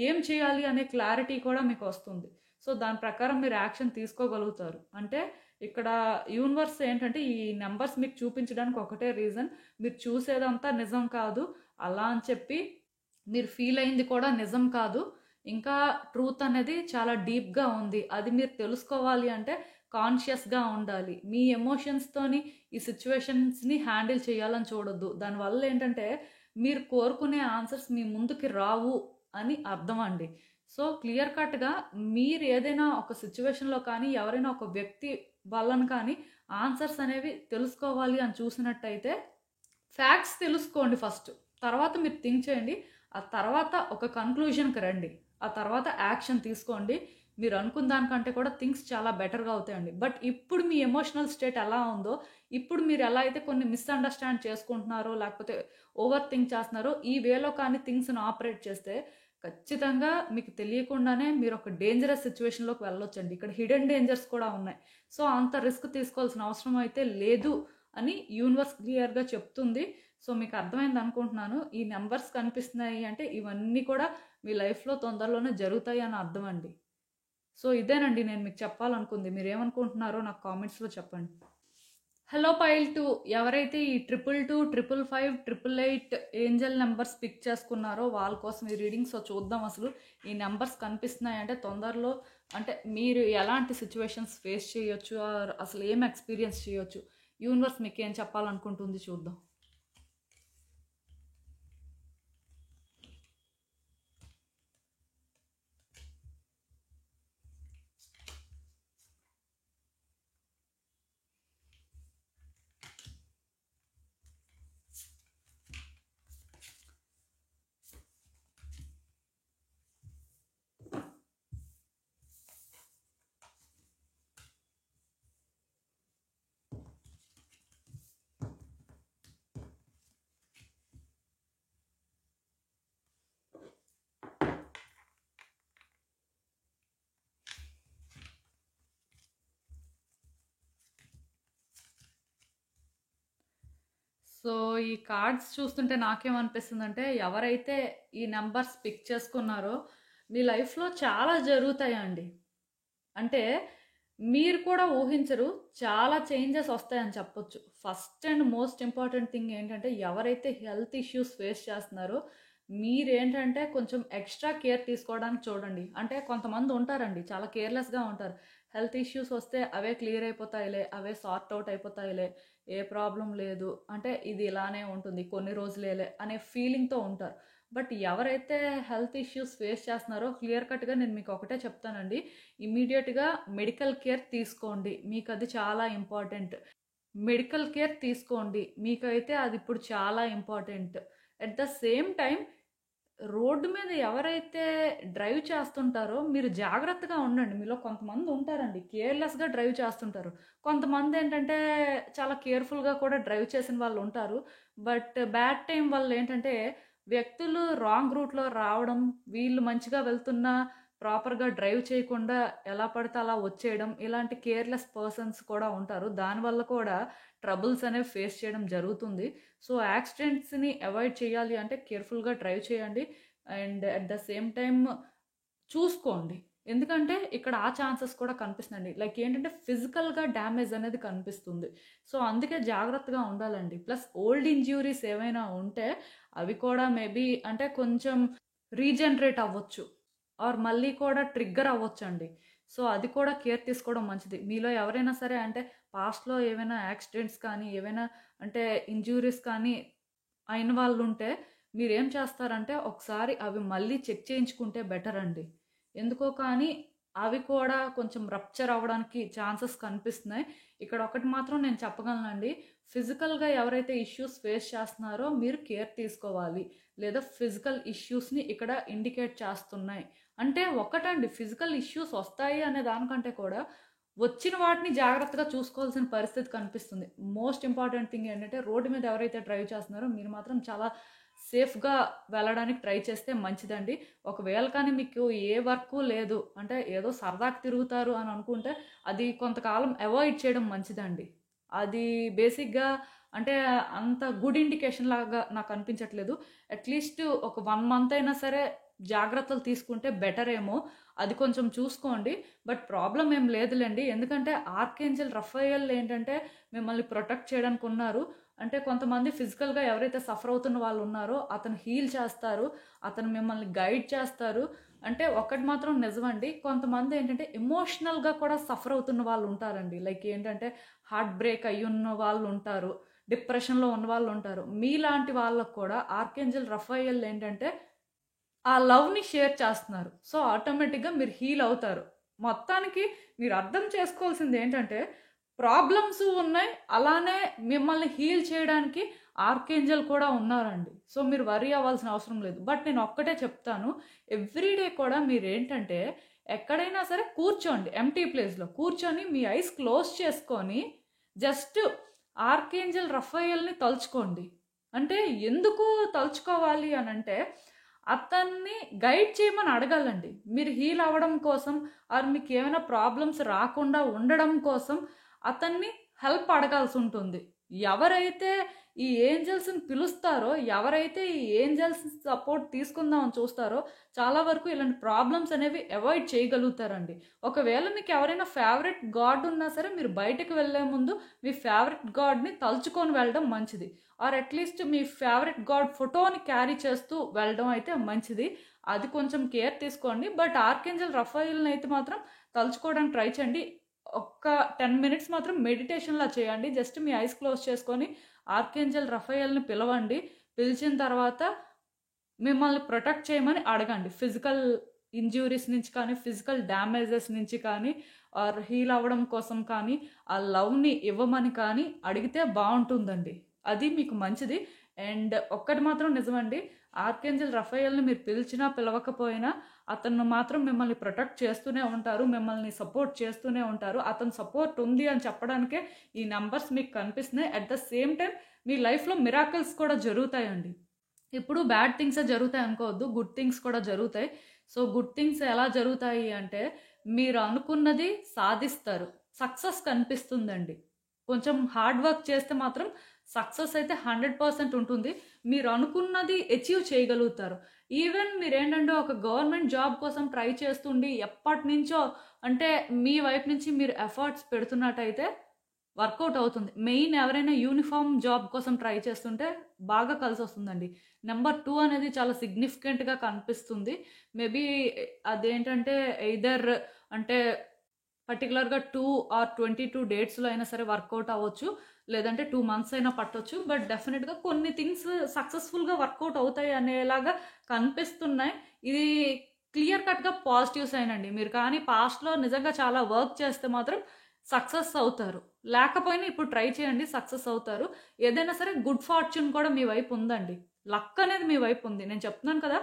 ఏం చేయాలి అనే క్లారిటీ కూడా మీకు వస్తుంది. సో దాని ప్రకారం మీరు యాక్షన్ తీసుకోగలుగుతారు. అంటే ఇక్కడ యూనివర్స్ ఏంటంటే ఈ నంబర్స్ మీకు చూపించడానికి ఒకటే రీజన్, మీరు చూసేదంతా నిజం కాదు. అలా అని చెప్పి మీరు ఫీల్ అయింది కూడా నిజం కాదు. ఇంకా ట్రూత్ అనేది చాలా డీప్‌గా ఉంది. అది మీరు తెలుసుకోవాలి అంటే కాన్షియస్‌గా ఉండాలి. మీ ఎమోషన్స్‌తోని ఈ సిట్యుయేషన్స్‌ని హ్యాండిల్ చేయాలని చూడొద్దు. దానివల్ల ఏంటంటే మీరు కోరుకునే ఆన్సర్స్ మీ ముందుకి రావు అని అర్థం అండి. సో క్లియర్ కట్‌గా మీరు ఏదైనా ఒక సిట్యుయేషన్‌లో కానీ, ఎవరైనా ఒక వ్యక్తి వలన కానీ ఆన్సర్స్ అనేవి తెలుసుకోవాలి అని చూసినట్టయితే ఫ్యాక్ట్స్ తెలుసుకోండి ఫస్ట్. తర్వాత మీరు థింక్ చేయండి. ఆ తర్వాత ఒక కన్క్లూజన్‌కి రండి. ఆ తర్వాత యాక్షన్ తీసుకోండి. మీరు అనుకున్న దానికంటే కూడా థింగ్స్ చాలా బెటర్‌గా అవుతాయండి. బట్ ఇప్పుడు మీ ఎమోషనల్ స్టేట్ ఎలా ఉందో, ఇప్పుడు మీరు ఎలా అయితే కొన్ని మిస్‌అండర్‌స్టాండ్ చేసుకుంటున్నారో, లేకపోతే ఓవర్ థింక్ చేస్తున్నారో, ఈ వేలో కానీ థింగ్స్‌ని ఆపరేట్ చేస్తే ఖచ్చితంగా మీకు తెలియకుండానే మీరు ఒక డేంజరస్ సిట్యుయేషన్‌లోకి వెళ్ళొచ్చండి. ఇక్కడ హిడెన్ డేంజర్స్ కూడా ఉన్నాయి. సో అంత రిస్క్ తీసుకోవాల్సిన అవసరం అయితే లేదు అని యూనివర్స్ క్లియర్‌గా చెప్తుంది. సో మీకు అర్థమైంది అనుకుంటున్నాను. ఈ నంబర్స్ కనిపిస్తున్నాయి అంటే ఇవన్నీ కూడా మీ లైఫ్‌లో తొందరలోనే జరుగుతాయి అని అర్థం అండి. సో ఇదేనండి నేను మీకు చెప్పాలనుకుంది. మీరేమనుకుంటున్నారో నాకు కామెంట్స్‌లో చెప్పండి. హలో పైల్ 2 ఎవరైతే ఈ 222, 555, 888 ఏంజెల్ నెంబర్స్ పిక్ చేసుకున్నారో వాళ్ళ కోసం ఈ రీడింగ్. సో చూద్దాం అసలు ఈ నెంబర్స్ కనిపిస్తున్నాయంటే తొందరలో అంటే మీరు ఎలాంటి సిచ్యువేషన్స్ ఫేస్ చేయొచ్చు ఆర్ అసలు ఏం ఎక్స్పీరియన్స్ చేయొచ్చు, యూనివర్స్ మీకు ఏం చెప్పాలనుకుంటుంది చూద్దాం. సో, ఈ కార్డ్స్ చూస్తుంటే నాకేమనిపిస్తుందంటే, ఎవరైతే ఈ నంబర్స్ పిక్ చేసుకున్నారో, మీ లైఫ్‌లో చాలా జరుగుతాయండి. అంటే, మీరు కూడా ఊహించరు. చాలా చేంజెస్ వస్తాయని చెప్పొచ్చు. First and most important thing ఏంటంటే, ఎవరైతే హెల్త్ ఇష్యూస్ ఫేస్ చేస్తున్నారో, మీరేంటంటే కొంచెం ఎక్స్‌ట్రా కేర్ తీసుకోవడానికి చూడండి. అంటే కొంతమంది ఉంటారండి, చాలా కేర్‌లెస్‌గా ఉంటారు. హెల్త్ ఇష్యూస్ వస్తే అవే క్లియర్ అయిపోతాయిలే, అవే సార్ట్ ఔట్ అయిపోతాయిలే, ఏ ప్రాబ్లమ్ లేదు. అంటే ఇది ఇలానే ఉంటుంది, కొన్ని రోజులేలే అనే ఫీలింగ్‌తో ఉంటారు. బట్ ఎవరైతే హెల్త్ ఇష్యూస్ ఫేస్ చేస్తున్నారో క్లియర్ కట్‌గా నేను మీకు ఒకటే చెప్తానండి. ఇమ్మీడియేట్‌గా మెడికల్ కేర్ తీసుకోండి. మీకది చాలా ఇంపార్టెంట్. మెడికల్ కేర్ తీసుకోండి. మీకైతే అది ఇప్పుడు చాలా important. At the same time road మీద ఎవరైతే డ్రైవ్ చేస్తుంటారో మీరు జాగ్రత్తగా ఉండండి. మీలో కొంతమంది ఉంటారండి, కేర్‌లెస్‌గా డ్రైవ్ చేస్తుంటారు. కొంతమందేంటంటే చాలా కేర్‌ఫుల్‌గా కూడా డ్రైవ్ చేసిన వాళ్ళుంటారు. బట్ బ్యాడ్ టైమ్ వల్ల ఏంటంటే వ్యక్తులు రాంగ్ రూట్‌లో రావడం, వీళ్ళు మంచిగా వెళ్తున్నా ప్రాపర్‌గా డ్రైవ్ చేయకుండా ఎలా పడితే అలా వచ్చేయడం, ఇలాంటి కేర్‌లెస్ పర్సన్స్ కూడా ఉంటారు. దానివల్ల కూడా ట్రబుల్స్ అనేవి ఫేస్ చేయడం జరుగుతుంది. సో, యాక్సిడెంట్స్‌ని అవాయిడ్ చేయాలి అంటే కేర్‌ఫుల్‌గా డ్రైవ్ చేయండి. And at the same time చూసుకోండి. ఎందుకంటే ఇక్కడ ఆ ఛాన్సెస్ కూడా కనిపిస్తున్నాయండి. లైక్ ఏంటంటే ఫిజికల్‌గా డ్యామేజ్ అనేది కనిపిస్తుంది. సో, అందుకే జాగ్రత్తగా ఉండాలండి. ప్లస్ ఓల్డ్ ఇంజ్యూరీస్ ఏవైనా ఉంటే అవి కూడా మేబీ అంటే కొంచెం రీజనరేట్ అవ్వచ్చు. ఆర్ మళ్ళీ కూడా ట్రిగ్గర్ అవ్వొచ్చండి. సో, అది కూడా కేర్ తీసుకోవడం మంచిది. మీలో ఎవరైనా సరే అంటే పాస్ట్‌లో ఏవైనా యాక్సిడెంట్స్ కానీ, ఏవైనా అంటే ఇంజ్యూరీస్ కానీ అయిన వాళ్ళుంటే మీరేం చేస్తారంటే ఒకసారి అవి మళ్ళీ చెక్ చేయించుకుంటే బెటర్ అండి. ఎందుకో కానీ అవి కూడా కొంచెం రప్చర్ అవ్వడానికి ఛాన్సెస్ కనిపిస్తున్నాయి. ఇక్కడ ఒకటి మాత్రం నేను చెప్పగలనండి. ఫిజికల్‌గా ఎవరైతే ఇష్యూస్ ఫేస్ చేస్తున్నారో మీరు కేర్ తీసుకోవాలి. లేదా ఫిజికల్ ఇష్యూస్‌ని ఇక్కడ ఇండికేట్ చేస్తున్నాయి. అంటే ఒకటండి, ఫిజికల్ ఇష్యూస్ వస్తాయి అనే దానికంటే కూడా వచ్చిన వాటిని జాగ్రత్తగా చూసుకోవాల్సిన పరిస్థితి కనిపిస్తుంది. మోస్ట్ ఇంపార్టెంట్ థింగ్ ఏంటంటే రోడ్డు మీద ఎవరైతే డ్రైవ్ చేస్తున్నారో మీరు మాత్రం చాలా సేఫ్‌గా వెళ్ళడానికి ట్రై చేస్తే మంచిదండి. ఒకవేళ కానీ మీకు ఏ వర్కు లేదు, అంటే ఏదో సరదాకి తిరుగుతారు అని అనుకుంటే అది కొంతకాలం అవాయిడ్ చేయడం మంచిదండి. అది బేసిక్‌గా అంటే అంత గుడ్ ఇండికేషన్ లాగా నాకు అనిపించట్లేదు. అట్‌లీస్ట్ ఒక 1 మంత్ అయినా సరే జాగ్రత్తలు తీసుకుంటే బెటర్ ఏమో. అది కొంచెం చూసుకోండి. బట్ ప్రాబ్లమ్ ఏం లేదులెండి. ఎందుకంటే ఆర్కేంజెల్ రఫాయల్ ఏంటంటే మిమ్మల్ని ప్రొటెక్ట్ చేయడానికి ఉన్నారు. అంటే కొంతమంది ఫిజికల్‌గా ఎవరైతే సఫర్ అవుతున్న వాళ్ళు ఉన్నారో అతను హీల్ చేస్తారు. అతను మిమ్మల్ని గైడ్ చేస్తారు. అంటే ఒకటి మాత్రం నిజమండి. కొంతమంది ఏంటంటే ఎమోషనల్‌గా కూడా సఫర్ అవుతున్న వాళ్ళు ఉంటారండి. లైక్ ఏంటంటే హార్ట్ బ్రేక్ అయ్యున్న వాళ్ళు ఉంటారు. డిప్రెషన్‌లో ఉన్న వాళ్ళు ఉంటారు. మీలాంటి వాళ్ళకి కూడా ఆర్కేంజెల్ రఫాయల్ ఏంటంటే ఆ లవ్‌ని షేర్ చేస్తున్నారు. సో, ఆటోమేటిక్‌గా మీరు హీల్ అవుతారు. మొత్తానికి మీరు అర్థం చేసుకోవాల్సిందేంటంటే, ప్రాబ్లమ్స్ ఉన్నాయి. అలానే మిమ్మల్ని హీల్ చేయడానికి ఆర్కేంజెల్ కూడా ఉన్నారండి. సో, మీరు వర్రీ అవ్వాల్సిన అవసరం లేదు. బట్ నేను ఒక్కటే చెప్తాను. ఎవ్రీ డే కూడా మీరేంటంటే, ఎక్కడైనా సరే కూర్చోండి. ఎంప్టీ ప్లేస్‌లో కూర్చొని మీ ఐస్ క్లోజ్ చేసుకొని జస్ట్ ఆర్కేంజెల్ రఫాయల్‌ని తలుచుకోండి. అంటే ఎందుకు తలుచుకోవాలి అనంటే, అతన్ని గైడ్ చేయమని అడగాలండి. మీరు హీల్ అవ్వడం కోసం ఆర్ మీకేమైనా ప్రాబ్లమ్స్ రాకుండా ఉండడం కోసం అతన్ని హెల్ప్ అడగాల్సుంటుంది. ఎవరైతే ఈ ఏంజెల్స్‌ని పిలుస్తారో, ఎవరైతే ఈ ఏంజెల్స్ సపోర్ట్ తీసుకుందామని చూస్తారో, చాలా వరకు ఇలాంటి ప్రాబ్లమ్స్ అనేవి అవాయిడ్ చేయగలుగుతారండి. ఒకవేళ మీకు ఎవరైనా ఫేవరెట్ గాడ్ ఉన్నా సరే, మీరు బయటకి వెళ్ళే ముందు మీ ఫేవరెట్ గాడ్‌ని తలుచుకొని వెళ్ళడం మంచిది. ఆర్ అట్‌లీస్ట్ మీ ఫేవరెట్ గాడ్ ఫోటోని క్యారీ చేస్తూ వెళ్ళడం అయితే మంచిది. అది కొంచెం కేర్ తీసుకోండి. బట్ ఆర్కేంజెల్ రఫాయిల్‌ని అయితే మాత్రం తలుచుకోవడానికి ట్రై చేయండి. ఒక్క 10 మినిట్స్ మాత్రం మెడిటేషన్‌లా చేయండి. జస్ట్ మీ ఐస్ క్లోజ్ చేసుకొని ఆర్కేంజెల్ రఫాయల్‌ని పిలవండి. పిలిచిన తర్వాత మిమ్మల్ని ప్రొటెక్ట్ చేయమని అడగండి. ఫిజికల్ ఇంజ్యూరీస్ నుంచి కానీ, ఫిజికల్ డ్యామేజెస్ నుంచి కానీ, ఆర్ హీల్ అవ్వడం కోసం కానీ, ఆ లవ్‌ని ఇవ్వమని కానీ అడిగితే బావుంటుందండి. అది మీకు మంచిది. అండ్ ఒక్కటి మాత్రం నిజమండి. ఆర్కేంజెల్ రఫాయల్‌ని మీరు పిలిచినా, పిలవకపోయినా అతను మాత్రం మిమ్మల్ని ప్రొటెక్ట్ చేస్తూనే ఉంటారు. మిమ్మల్ని సపోర్ట్ చేస్తూనే ఉంటారు. అతని సపోర్ట్ ఉంది అని చెప్పడానికే ఈ నంబర్స్ మీకు కనిపిస్తున్నాయి. అట్ ద సేమ్ టైమ్ మీ లైఫ్‌లో మిరాకిల్స్ కూడా జరుగుతాయండి. ఇప్పుడు బ్యాడ్ థింగ్సే జరుగుతాయి అనుకోవద్దు. గుడ్ థింగ్స్ కూడా జరుగుతాయి. సో, గుడ్ థింగ్స్ ఎలా జరుగుతాయి అంటే, మీరు అనుకున్నది సాధిస్తారు. సక్సెస్ కనిపిస్తుందండి. కొంచెం హార్డ్ వర్క్ చేస్తే మాత్రం సక్సెస్ అయితే 100% ఉంటుంది. మీరు అనుకున్నది అచీవ్ చేయగలుగుతారు. ఈవెన్ మీరేంటంటే ఒక గవర్నమెంట్ జాబ్ కోసం ట్రై చేస్తుండి ఎప్పటినుంచో అంటే మీ వైపు నుంచి మీరు ఎఫర్ట్స్ పెడుతున్నట్టయితే వర్కౌట్ అవుతుంది. మెయిన్ ఎవరైనా యూనిఫార్మ్ జాబ్ కోసం ట్రై చేస్తుంటే బాగా కలిసొస్తుందండి. నంబర్ 2 అనేది చాలా సిగ్నిఫికెంట్‌గా కనిపిస్తుంది. మేబీ అదేంటంటే ఎయిదర్ అంటే పర్టిక్యులర్‌గా 2 ఆర్ 22 డేట్స్‌లో అయినా సరే వర్కౌట్ అవ్వచ్చు. లేదంటే 2 మంత్స్ అయినా పట్టొచ్చు. బట్ డెఫినిట్‌గా కొన్ని థింగ్స్ సక్సెస్‌ఫుల్‌గా వర్కౌట్ అవుతాయి అనేలాగా కనిపిస్తున్నాయి. ఇది క్లియర్ కట్‌గా పాజిటివ్ సైన్ అండి. మీరు కానీ పాస్ట్‌లో నిజంగా చాలా వర్క్ చేస్తే మాత్రం సక్సెస్ అవుతారు. లేకపోయినా ఇప్పుడు ట్రై చేయండి, సక్సెస్ అవుతారు. ఏదైనా సరే గుడ్ ఫార్చ్యూన్ కూడా మీ వైపు ఉందండి. లక్ అనేది మీ వైపు ఉంది. నేను చెప్తున్నాను కదా!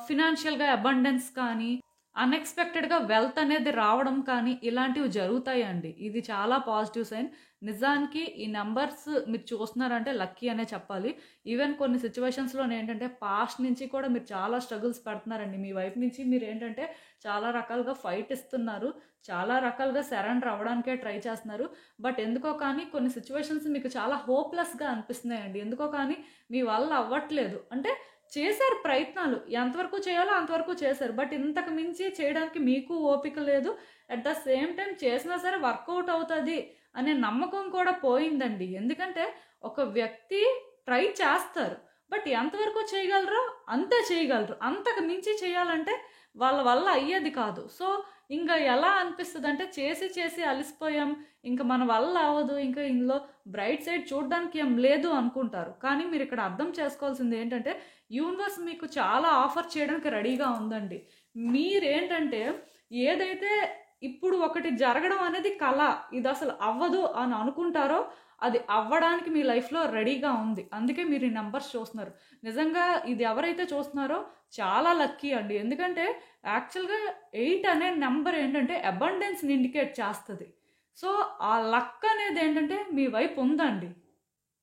ఫినాన్షియల్‌గా అబండెన్స్ కానీ అన్‌ఎక్స్‌పెక్టెడ్‌గా వెల్త్ అనేది రావడం కానీ, ఇలాంటివి జరుగుతాయండి. ఇది చాలా పాజిటివ్ సైన్. నిజానికి ఈ నంబర్స్ మీరు చూస్తున్నారంటే లక్కీ అనే చెప్పాలి. ఈవెన్ కొన్ని సిట్యుయేషన్స్‌లోనేంటంటే పాస్ట్ నుంచి కూడా మీరు చాలా స్ట్రగుల్స్ పడుతున్నారండి. మీ వైపు నుంచి మీరేంటంటే చాలా రకాలుగా ఫైట్ ఇస్తున్నారు. చాలా రకాలుగా సరెండర్ అవ్వడానికే ట్రై చేస్తున్నారు. బట్ ఎందుకో కానీ కొన్ని సిట్యుయేషన్స్ మీకు చాలా హోప్‌లెస్‌గా అనిపిస్తున్నాయండి. ఎందుకో కానీ మీ వల్ల అవ్వట్లేదు. అంటే చేశారు ప్రయత్నాలు. ఎంతవరకు చేయాలో అంతవరకు చేశారు. బట్ ఇంతకు మించి చేయడానికి మీకు ఓపిక లేదు. అట్ ద సేమ్ టైమ్ చేసినా సరే వర్కౌట్ అవుతది అనే నమ్మకం కూడా పోయిందండి. ఎందుకంటే ఒక వ్యక్తి ట్రై చేస్తారు. బట్ ఎంతవరకు చేయగలరో అంతే చేయగలరు. అంతకు మించి చేయాలంటే వాళ్ళ వల్ల అయ్యేది కాదు. సో, ఇంక ఎలా అనిపిస్తదంటే చేసి చేసి అలిసిపోయాం. ఇంక మన వల్ల అవ్వదు. ఇంకా ఇందులో బ్రైట్ సైడ్ చూడడానికి ఏం లేదు అనుకుంటారు. కానీ మీరిక్కడ అర్థం చేసుకోవాల్సింది ఏంటంటే యూనివర్స్ మీకు చాలా ఆఫర్ చేయడానికి రెడీగా ఉందండి. మీరేంటంటే ఏదైతే ఇప్పుడు ఒకటి జరగడం అనేది కల, ఇది అసలు అవ్వదు అని అనుకుంటారో అది అవ్వడానికి మీ లైఫ్‌లో రెడీగా ఉంది. అందుకే మీరు ఈ నంబర్స్ చూస్తున్నారు. నిజంగా ఇది ఎవరైతే చూస్తున్నారో చాలా లక్కీ అండి. ఎందుకంటే యాక్చువల్‌గా 8 అనే నంబర్ ఏంటంటే అబండెన్స్‌ని ఇండికేట్ చేస్తది. సో, ఆ లక్ అనేది ఏంటంటే మీ వైపు ఉందండి.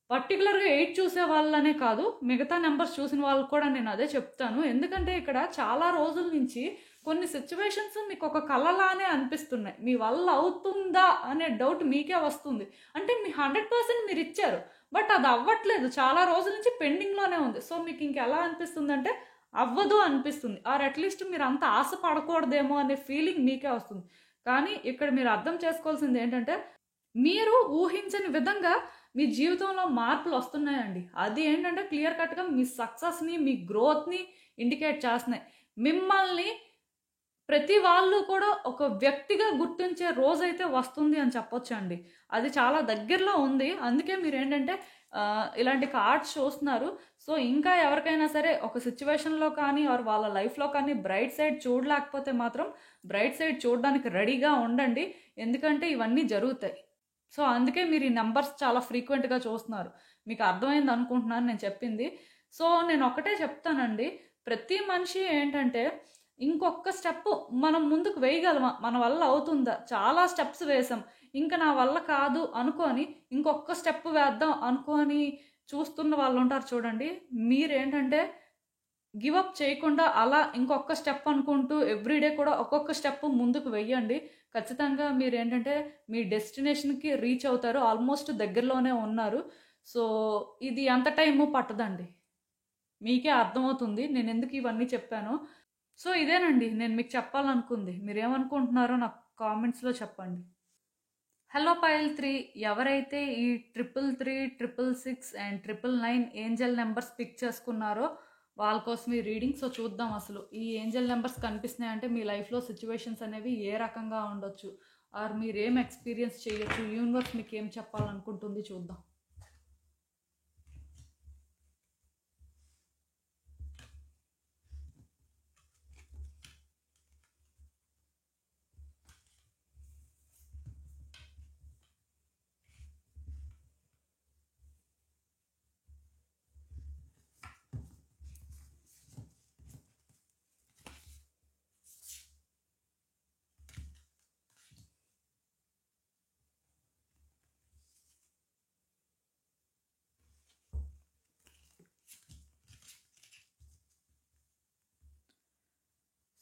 పర్టిక్యులర్‌గా 8 చూసే వాళ్ళనే కాదు, మిగతా నంబర్స్ చూసిన వాళ్ళకి కూడా నేను అదే చెప్తాను. ఎందుకంటే ఇక్కడ చాలా రోజుల నుంచి కొన్ని సిట్యుయేషన్స్ మీకొక కలలానే అనిపిస్తున్నాయి. మీ వల్ల అవుతుందా అనే డౌట్ మీకే వస్తుంది. అంటే మీ 100% మీరిచ్చారు. బట్ అది అవ్వట్లేదు. చాలా రోజుల నుంచి పెండింగ్‌లోనే ఉంది. సో, మీకు ఇంకెలా అనిపిస్తుందంటే అవ్వదు అనిపిస్తుంది. ఆర్ అట్‌లీస్ట్ మీరంత ఆశ పడకూడదేమో అనే ఫీలింగ్ మీకే వస్తుంది. కానీ ఇక్కడ మీరు అర్థం చేసుకోవాల్సింది ఏంటంటే మీరు ఊహించని విధంగా మీ జీవితంలో మార్పులొస్తున్నాయండి. అది ఏంటంటే క్లియర్ కట్‌గా మీ సక్సెస్‌ని, మీ గ్రోత్‌ని ఇండికేట్ చేస్తున్నాయి. మిమ్మల్ని ప్రతి వాళ్ళు కూడా ఒక వ్యక్తిగా గుర్తించే రోజైతే వస్తుంది అని చెప్పొచ్చండి. అది చాలా దగ్గరలో ఉంది. అందుకే మీరేంటంటే ఇలాంటి కార్డ్స్ చూస్తున్నారు. సో, ఇంకా ఎవరికైనా సరే ఒక సిట్యుయేషన్‌లో కానీ ఆర్ వాళ్ళ లైఫ్‌లో కానీ బ్రైట్ సైడ్ చూడలేకపోతే మాత్రం బ్రైట్ సైడ్ చూడడానికి రెడీగా ఉండండి. ఎందుకంటే ఇవన్నీ జరుగుతాయి. సో, అందుకే మీరు ఈ నంబర్స్ చాలా ఫ్రీక్వెంట్‌గా చూస్తున్నారు. మీకు అర్థమైంది అనుకుంటున్నాను నేను చెప్పింది. సో, నేను ఒకటే చెప్తానండి. ప్రతి మనిషి ఏంటంటే ఇంకొక్క స్టెప్పు మనం ముందుకు వేయగలమా? మన వల్ల అవుతుందా? చాలా స్టెప్స్ వేసాం. ఇంక నా వల్ల కాదు అనుకోని ఇంకొక్క స్టెప్ వేద్దాం అనుకోని చూస్తున్న వాళ్ళుంటారు చూడండి. మీరేంటంటే గివ్ అప్ చేయకుండా అలా ఇంకొక్క స్టెప్ అనుకుంటూ ఎవ్రీడే కూడా ఒక్కొక్క స్టెప్ ముందుకు వెయ్యండి. ఖచ్చితంగా మీరేంటంటే మీ డెస్టినేషన్‌కి రీచ్ అవుతారు. ఆల్మోస్ట్ దగ్గరలోనే ఉన్నారు. సో, ఇది అంత టైము పట్టదండి. మీకే అర్థమవుతుంది నేనెందుకు ఇవన్నీ చెప్పానో. సో, ఇదేనండి నేను మీకు చెప్పాలనుకుంది. మీరేమనుకుంటున్నారో నాకు కామెంట్స్‌లో చెప్పండి. హలో పైల్ 3 ఎవరైతే ఈ 333, 666 అండ్ 999 ఏంజెల్ నెంబర్స్ పిక్ చేసుకున్నారో వాళ్ళ కోసం ఈ రీడింగ్. సో, చూద్దాం అసలు ఈ ఏంజెల్ నెంబర్స్ కనిపిస్తున్నాయంటే మీ లైఫ్‌లో సిట్యుయేషన్స్ అనేవి ఏ రకంగా ఉండొచ్చు? ఆర్ మీరేం ఎక్స్‌పీరియన్స్ చేయొచ్చు? యూనివర్స్ మీకేం చెప్పాలనుకుంటుంది చూద్దాం.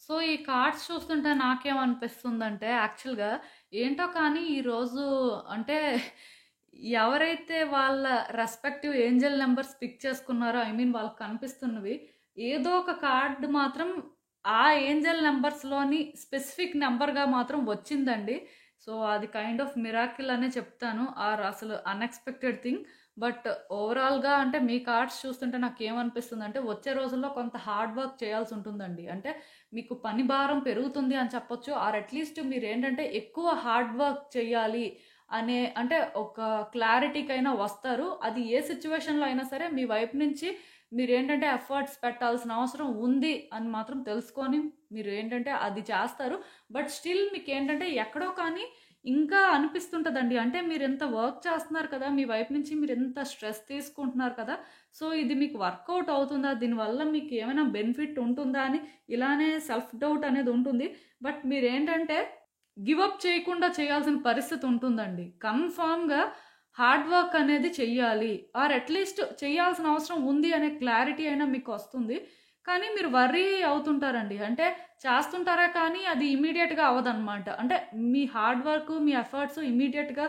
సో, ఈ కార్డ్స్ చూస్తుంటే నాకేమనిపిస్తుందంటే యాక్చువల్‌గా ఏంటో కానీ ఈరోజు అంటే ఎవరైతే వాళ్ళ రెస్పెక్టివ్ ఏంజెల్ నెంబర్స్ పిక్ చేసుకున్నారో, ఐ మీన్ వాళ్ళకి కనిపిస్తున్నవి, ఏదో ఒక కార్డ్ మాత్రం ఆ ఏంజెల్ నెంబర్స్‌లోని స్పెసిఫిక్ నెంబర్‌గా మాత్రం వచ్చిందండి. సో, అది కైండ్ ఆఫ్ మిరాకిల్ అనే చెప్తాను. ఆర్ అసలు అన్‌ఎక్స్‌పెక్టెడ్ థింగ్. బట్ ఓవరాల్‌గా అంటే మీ కార్డ్స్ చూస్తుంటే నాకేమనిపిస్తుందంటే, వచ్చే రోజుల్లో కొంత హార్డ్ వర్క్ చేయాల్సి ఉంటుందండి. అంటే మీకు పని భారం పెరుగుతుంది అని చెప్పొచ్చు. ఆర్ అట్‌లీస్ట్ మీరేంటంటే ఎక్కువ హార్డ్ వర్క్ చేయాలి అనే అంటే ఒక క్లారిటీకైనా వస్తారు. అది ఏ సిట్యుయేషన్‌లో అయినా సరే మీ వైపు నుంచి మీరేంటంటే ఎఫర్ట్స్ పెట్టాల్సిన అవసరం ఉంది అని మాత్రం తెలుసుకొని మీరేంటంటే అది చేస్తారు. బట్ స్టిల్ మీకేంటంటే ఎక్కడో కానీ ఇంకా అనిపిస్తుంటదండి. అంటే మీరింత వర్క్ చేస్తున్నారు కదా! మీ వైపు నుంచి మీరింత స్ట్రెస్ తీసుకుంటున్నారు కదా! సో, ఇది మీకు వర్కౌట్ అవుతుందా? దీనివల్ల మీకేమైనా బెనిఫిట్ ఉంటుందా? అని ఇలానే సెల్ఫ్ డౌట్ అనేది ఉంటుంది. బట్ మీరేంటంటే గివ్ అప్ చేయకుండా చేయాల్సిన పరిస్థితి ఉంటుందండి. కన్ఫర్మ్‌గా హార్డ్ వర్క్ అనేది చెయ్యాలి. ఆర్ అట్‌లీస్ట్ చేయాల్సిన అవసరం ఉంది అనే క్లారిటీ అయినా మీకొస్తుంది. కానీ మీరు వర్రీ అవుతుంటారండి. అంటే చేస్తుంటారా కానీ అది ఇమ్మీడియేట్‌గా అవ్వదనమాట. అంటే మీ హార్డ్ వర్క్, మీ ఎఫర్ట్స్ ఇమ్మీడియేట్‌గా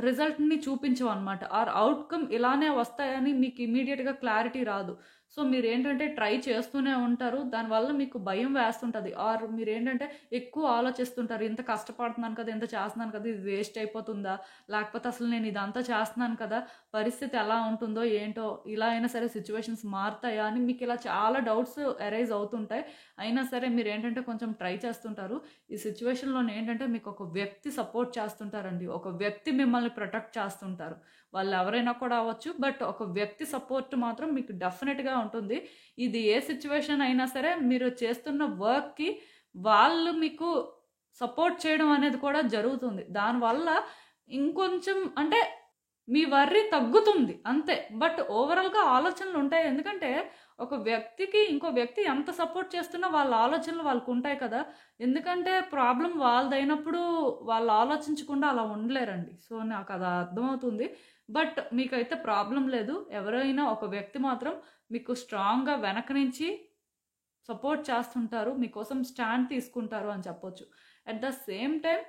రిజల్ట్‌ని చూపించవనమాట. ఆర్ ఔట్‌కమ్ ఇలానే వస్తాయని మీకు ఇమ్మీడియేట్‌గా క్లారిటీ రాదు. సో, మీరేంటంటే ట్రై చేస్తూనే ఉంటారు. దానివల్ల మీకు భయం వేస్తుంటది. ఆర్ మీరేంటంటే ఎక్కువ ఆలోచిస్తుంటారు. ఇంత కష్టపడుతున్నాను కదా! ఇంత చేస్తున్నాను కదా! ఇది వేస్ట్ అయిపోతుందా? లేకపోతే అసలు నేను ఇదంతా చేస్తున్నాను కదా! పరిస్థితి ఎలా ఉంటుందో ఏంటో? ఇలా అయినా సరే సిట్యుయేషన్స్ మారుతాయా? అని మీకిలా చాలా డౌట్స్ అరైజ్ అవుతుంటాయి. అయినా సరే మీరేంటంటే కొంచెం ట్రై చేస్తుంటారు. ఈ సిట్యుయేషన్‌లోనేంటంటే మీకొక వ్యక్తి సపోర్ట్ చేస్తుంటారండి. ఒక వ్యక్తి మిమ్మల్ని ప్రొటెక్ట్ చేస్తుంటారు. వాళ్ళెవరైనా కూడా అవ్వచ్చు. బట్ ఒక వ్యక్తి సపోర్ట్ మాత్రం మీకు డెఫినిట్‌గా ఉంటుంది. ఇది ఏ సిట్యుయేషన్ అయినా సరే మీరు చేస్తున్న వర్క్‌కి వాళ్ళు మీకు సపోర్ట్ చేయడం అనేది కూడా జరుగుతుంది. దానివల్ల ఇంకొంచెం అంటే మీ వర్రీ తగ్గుతుంది అంతే. బట్ ఓవరాల్‌గా ఆలోచనలుంటాయి. ఎందుకంటే ఒక వ్యక్తికి ఇంకో వ్యక్తి ఎంత సపోర్ట్ చేస్తున్నా వాళ్ళ ఆలోచనలు వాళ్ళకుంటాయి కదా! ఎందుకంటే ప్రాబ్లమ్ వాళ్ళదైనప్పుడు వాళ్ళు ఆలోచించకుండా అలా ఉండలేరండి. సో, నాకది అర్థమవుతుంది. బట్ మీకైతే ప్రాబ్లమ్ లేదు. ఎవరైనా ఒక వ్యక్తి మాత్రం మీకు స్ట్రాంగ్‌గా వెనక నుంచి సపోర్ట్ చేస్తుంటారు. మీకోసం స్టాండ్ తీసుకుంటారు అని చెప్పొచ్చు. అట్ ద సేమ్ టైమ్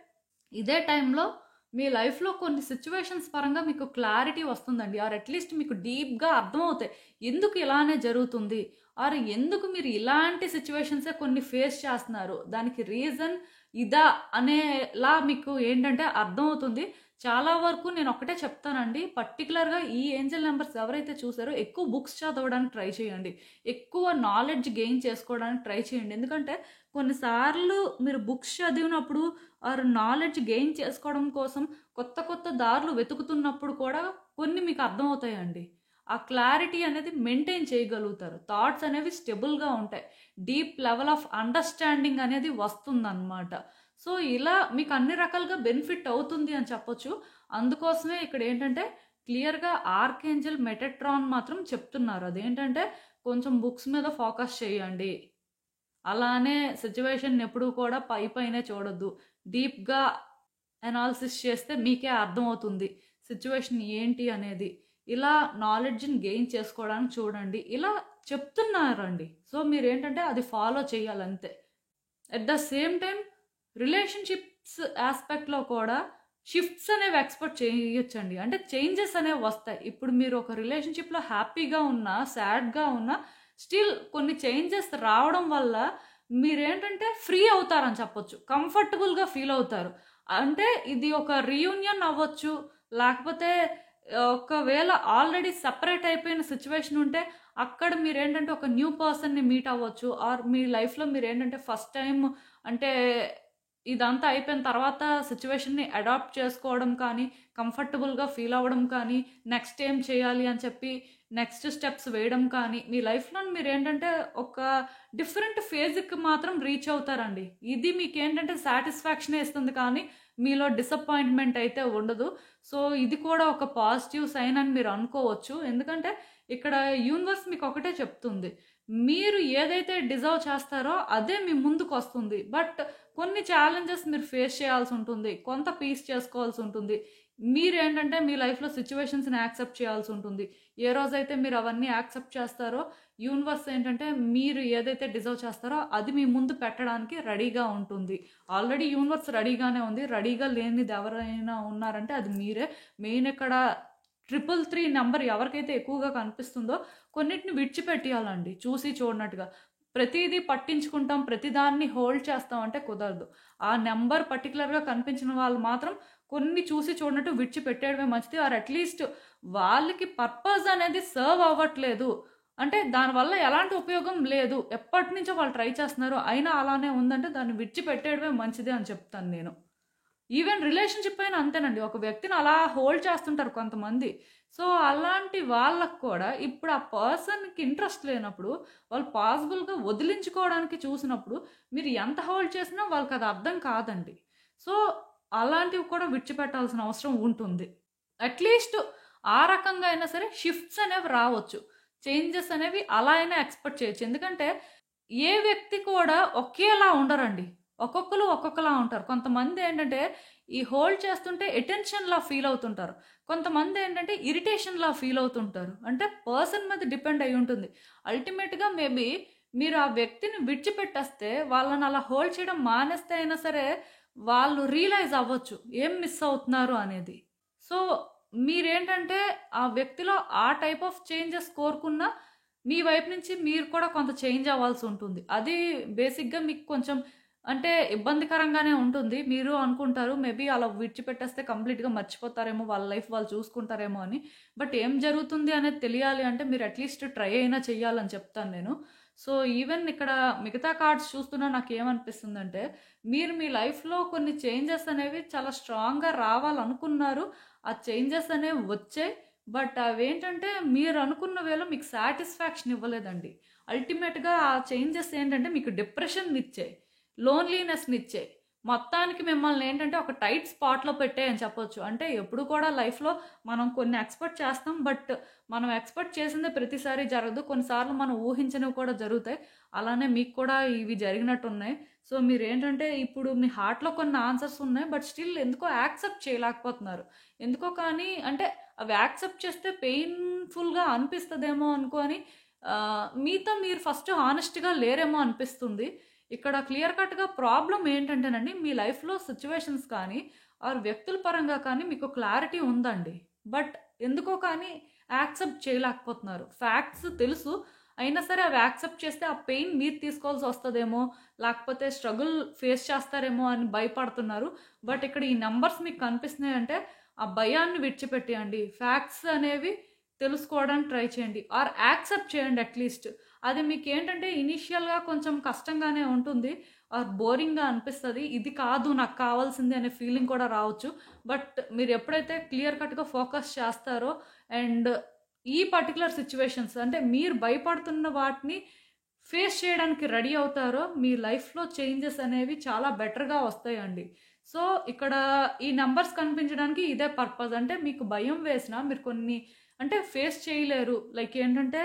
ఇదే టైంలో మీ లైఫ్‌లో కొన్ని సిట్యుయేషన్స్ పరంగా మీకు క్లారిటీ వస్తుందండి. ఆర్ అట్‌లీస్ట్ మీకు డీప్‌గా అర్థమవుతాయి. ఎందుకు ఇలానే జరుగుతుంది? ఆర్ ఎందుకు మీరు ఇలాంటి సిట్యుయేషన్సే కొన్ని ఫేస్ చేస్తున్నారు? దానికి రీజన్ ఇదా అనేలా మీకు ఏంటంటే అర్థమవుతుంది. చాలా వరకు నేనొక్కటే చెప్తానండి. పర్టిక్యులర్‌గా ఈ ఏంజెల్ నంబర్స్ ఎవరైతే చూసారో ఎక్కువ బుక్స్ చదవడానికి ట్రై చేయండి. ఎక్కువ నాలెడ్జ్ గెయిన్ చేసుకోవడానికి ట్రై చేయండి. ఎందుకంటే కొన్నిసార్లు మీరు బుక్స్ చదివినప్పుడు ఆర్ నాలెడ్జ్ గెయిన్ చేసుకోవడం కోసం కొత్త కొత్త దారులు వెతుకుతున్నప్పుడు కూడా కొన్ని మీకు అర్థమవుతాయండి. ఆ క్లారిటీ అనేది మెయింటైన్ చేయగలుగుతారు. థాట్స్ అనేవి స్టెబుల్‌గా ఉంటాయి. డీప్ లెవెల్ ఆఫ్ అండర్‌స్టాండింగ్ అనేది వస్తుందనమాట. సో, ఇలా మీకు అన్ని రకాలుగా బెనిఫిట్ అవుతుంది అని చెప్పొచ్చు. అందుకోసమే ఇక్కడేంటంటే క్లియర్‌గా ఆర్కేంజెల్ మెటాట్రాన్ మాత్రం చెప్తున్నారు. అదేంటంటే కొంచెం బుక్స్ మీద ఫోకస్ చేయండి. అలానే సిట్యుయేషన్‌ని ఎప్పుడూ కూడా పైపైనే చూడొద్దు. డీప్‌గా అనాలిసిస్ చేస్తే మీకే అర్థమవుతుంది. సిట్యుయేషన్ ఏంటి అనేది. ఇలా నాలెడ్జ్‌ని గెయిన్ చేసుకోవడానికి చూడండి. ఇలా చెప్తున్నారండి. సో, మీరేంటంటే అది ఫాలో చేయాలంతే. At the same time relationships యాస్పెక్ట్‌లో కూడా షిఫ్ట్స్ అనేవి ఎక్స్‌పెక్ట్ చేయొచ్చండి. అంటే చేంజెస్ అనేవి వస్తాయి. ఇప్పుడు మీరు ఒక రిలేషన్‌షిప్‌లో హ్యాపీగా ఉన్నా, సాడ్‌గా ఉన్నా స్టిల్ కొన్ని చేంజెస్ రావడం వల్ల మీరేంటంటే ఫ్రీ అవుతారని చెప్పొచ్చు. కంఫర్టబుల్‌గా ఫీల్ అవుతారు. అంటే ఇది ఒక రీయూనియన్ అవ్వచ్చు. లేకపోతే ఒకవేళ ఆల్రెడీ సెపరేట్ అయిపోయిన సిట్యుయేషన్ ఉంటే అక్కడ మీరేంటంటే ఒక న్యూ పర్సన్‌ని మీట్ అవ్వచ్చు. ఆర్ మీ లైఫ్‌లో మీరేంటంటే ఫస్ట్ టైమ్ అంటే ఇదంతా అయిపోయిన తర్వాత సిట్యుయేషన్‌ని అడాప్ట్ చేసుకోవడం కానీ, కంఫర్టబుల్‌గా ఫీల్ అవ్వడం కానీ, నెక్స్ట్ ఏం చేయాలి అని చెప్పి నెక్స్ట్ స్టెప్స్ వేయడం కానీ, మీ లైఫ్‌లో మీరేంటంటే ఒక డిఫరెంట్ ఫేజ్‌కి మాత్రం రీచ్ అవుతారండి. ఇది మీకేంటంటే సాటిస్ఫాక్షనే ఇస్తుంది కానీ, మీలో డిసప్పాయింట్‌మెంట్ అయితే ఉండదు. సో, ఇది కూడా ఒక పాజిటివ్ సైన్ అని మీరు అనుకోవచ్చు. ఎందుకంటే ఇక్కడ యూనివర్స్ మీకొకటే చెప్తుంది. మీరు ఏదైతే డిజర్వ్ చేస్తారో అదే మీ ముందుకొస్తుంది. బట్ కొన్ని ఛాలెంజెస్ మీరు ఫేస్ చేయాల్సుంటుంది. కొంత పీస్ చేసుకోవాల్సుంటుంది. మీరేంటంటే మీ లైఫ్‌లో సిట్యుయేషన్స్‌ని యాక్సెప్ట్ చేయాల్సి ఉంటుంది. ఏ రోజైతే మీరు అవన్నీ యాక్సెప్ట్ చేస్తారో, యూనివర్స్ ఏంటంటే మీరు ఏదైతే డిజర్వ్ చేస్తారో అది మీ ముందు పెట్టడానికి రెడీగా ఉంటుంది. ఆల్రెడీ యూనివర్స్ రెడీగానే ఉంది. రెడీగా లేనిది ఎవరైనా ఉన్నారంటే అది మీరే. మెయిన్ ఇక్కడ 333 నంబర్ ఎవరికైతే ఎక్కువగా కనిపిస్తుందో కొన్నిటిని విడిచిపెట్టేయాలండి. చూసి చూడనట్టుగా. ప్రతీదీ పట్టించుకుంటాం, ప్రతిదాన్ని హోల్డ్ చేస్తాం అంటే కుదరదు. ఆ నంబర్ పర్టిక్యులర్‌గా కనిపించిన వాళ్ళు మాత్రం కొన్ని చూసి చూడనట్టు విడిచిపెట్టేయడమే మంచిది. ఆర్ అట్‌లీస్ట్ వాళ్ళకి పర్పస్ అనేది సర్వ్ అవ్వట్లేదు. అంటే దానివల్ల ఎలాంటి ఉపయోగం లేదు. ఎప్పటినుంచో వాళ్ళు ట్రై చేస్తున్నారు. అయినా అలానే ఉందంటే దాన్ని విడిచిపెట్టేయడమే మంచిది అని చెప్తాను నేను. ఈవెన్ రిలేషన్‌షిప్ అయినా అంతేనండి. ఒక వ్యక్తిని అలా హోల్డ్ చేస్తుంటారు కొంతమంది. సో, అలాంటి వాళ్ళకి కూడా ఇప్పుడు ఆ పర్సన్‌కి ఇంట్రెస్ట్ లేనప్పుడు, వాళ్ళు పాసిబుల్‌గా వదిలించుకోవడానికి చూసినప్పుడు, మీరు ఎంత హోల్డ్ చేసినా వాళ్ళకది అర్థం కాదండి. సో, అలాంటివి కూడా విడిచిపెట్టాల్సిన అవసరం ఉంటుంది. అట్‌లీస్ట్ ఆ రకంగా అయినా సరే షిఫ్ట్స్ అనేవి రావచ్చు. చేంజెస్ అనేవి అలా అయినా ఎక్స్‌పెక్ట్ చేయొచ్చు. ఎందుకంటే, ఏ వ్యక్తి కూడా ఒకేలా ఉండరండి. ఒక్కొక్కళ్ళు ఒక్కొక్కలా ఉంటారు. కొంతమందేంటంటే, ఈ హోల్డ్ చేస్తుంటే అటెన్షన్‌లా ఫీల్ అవుతుంటారు. కొంతమందేంటంటే, ఇరిటేషన్‌లా ఫీల్ అవుతుంటారు. అంటే పర్సన్ మీద డిపెండ్ అయ్యి ఉంటుంది. అల్టిమేట్‌గా మేబీ మీరు ఆ వ్యక్తిని విడిచిపెట్టేస్తే, వాళ్ళని అలా హోల్డ్ చేయడం మానేస్తే అయినా సరే, వాళ్ళు రియలైజ్ అవ్వచ్చు. ఏం మిస్ అవుతున్నారు అనేది. సో, మీరేంటంటే, ఆ వ్యక్తిలో ఆ టైప్ ఆఫ్ చేంజెస్ కోరుకున్నా, మీ వైపు నుంచి మీరు కూడా కొంత చేంజ్ అవ్వాల్సుంటుంది. అది బేసిక్‌గా మీకు కొంచెం అంటే ఇబ్బందికరంగానే ఉంటుంది. మీరు అనుకుంటారు మేబీ అలా విడిచిపెట్టేస్తే కంప్లీట్‌గా మర్చిపోతారేమో, వాళ్ళ లైఫ్ వాళ్ళు చూసుకుంటారేమో అని. బట్ ఏం జరుగుతుంది అనేది తెలియాలి అంటే మీరు అట్‌లీస్ట్ ట్రై అయినా చేయాలని చెప్తాను నేను. సో, ఈవెన్ ఇక్కడ మిగతా కార్డ్స్ చూస్తున్నా నాకేమనిపిస్తుందంటే, మీరు మీ లైఫ్‌లో కొన్ని చేంజెస్ అనేవి చాలా స్ట్రాంగ్‌గా రావాలనుకున్నారు. ఆ చేంజెస్ అనేవి వచ్చాయి. బట్ అవేంటంటే మీరు అనుకున్న వేలో మీకు సాటిస్ఫాక్షన్ ఇవ్వలేదండి. అల్టిమేట్‌గా ఆ చేంజెస్ ఏంటంటే మీకు డిప్రెషన్‌నిచ్చాయి. లోన్‌లీనెస్‌నిచ్చాయి. మొత్తానికి మిమ్మల్ని ఏంటంటే ఒక టైట్ స్పాట్‌లో పెట్టాయని చెప్పొచ్చు. అంటే ఎప్పుడు కూడా లైఫ్‌లో మనం కొన్ని ఎక్స్‌పెక్ట్ చేస్తాం. బట్ మనం ఎక్స్‌పెక్ట్ చేసిందే ప్రతిసారి జరగదు. కొన్నిసార్లు మనం ఊహించనివి కూడా జరుగుతాయి. అలానే మీకు కూడా ఇవి జరిగినట్టున్నాయి. సో, మీరేంటంటే ఇప్పుడు మీ హార్ట్‌లో కొన్ని ఆన్సర్స్ ఉన్నాయి. బట్ స్టిల్ ఎందుకో యాక్సెప్ట్ చేయలేకపోతున్నారు. ఎందుకో కానీ అంటే అవి యాక్సెప్ట్ చేస్తే పెయిన్‌ఫుల్‌గా అనిపిస్తదేమో అనుకోని మీతో మీరు ఫస్ట్ హానెస్ట్‌గా లేరేమో అనిపిస్తుంది. ఇక్కడ క్లియర్ కట్‌గా ప్రాబ్లమ్ ఏంటంటేనండి, మీ లైఫ్‌లో సిట్యుయేషన్స్ కానీ, ఆర్ వ్యక్తుల పరంగా కానీ మీకు క్లారిటీ ఉందండి. బట్ ఎందుకో కానీ యాక్సెప్ట్ చేయలేకపోతున్నారు. ఫ్యాక్ట్స్ తెలుసు. అయినా సరే అవి యాక్సెప్ట్ చేస్తే ఆ పెయిన్ మీరు తీసుకోవాల్సొస్తదేమో, లేకపోతే స్ట్రగుల్ ఫేస్ చేస్తారేమో అని భయపడుతున్నారు. బట్ ఇక్కడ ఈ నంబర్స్ మీకు కనిపిస్తున్నాయంటే, ఆ భయాన్ని విడిచిపెట్టేయండి. ఫ్యాక్ట్స్ అనేవి తెలుసుకోవడానికి ట్రై చేయండి. ఆర్ యాక్సెప్ట్ చేయండి అట్‌లీస్ట్. అది మీకేంటంటే ఇనీషియల్‌గా కొంచెం కష్టంగానే ఉంటుంది. ఆర్ బోరింగ్‌గా అనిపిస్తది. ఇది కాదు నాకు కావాల్సింది అనే ఫీలింగ్ కూడా రావచ్చు. బట్ మీరెప్పుడైతే క్లియర్ కట్‌గా ఫోకస్ చేస్తారో అండ్ ఈ పర్టిక్యులర్ సిట్యుయేషన్స్ అంటే మీరు భయపడుతున్న వాటిని ఫేస్ చేయడానికి రెడీ అవుతారో, మీ లైఫ్‌లో చేంజెస్ అనేవి చాలా బెటర్‌గా వస్తాయండి. సో, ఇక్కడ ఈ నంబర్స్ కనిపించడానికి ఇదే పర్పస్. అంటే మీకు భయం వేసినా మీరు కొన్ని అంటే ఫేస్ చేయలేరు. లైక్ ఏంటంటే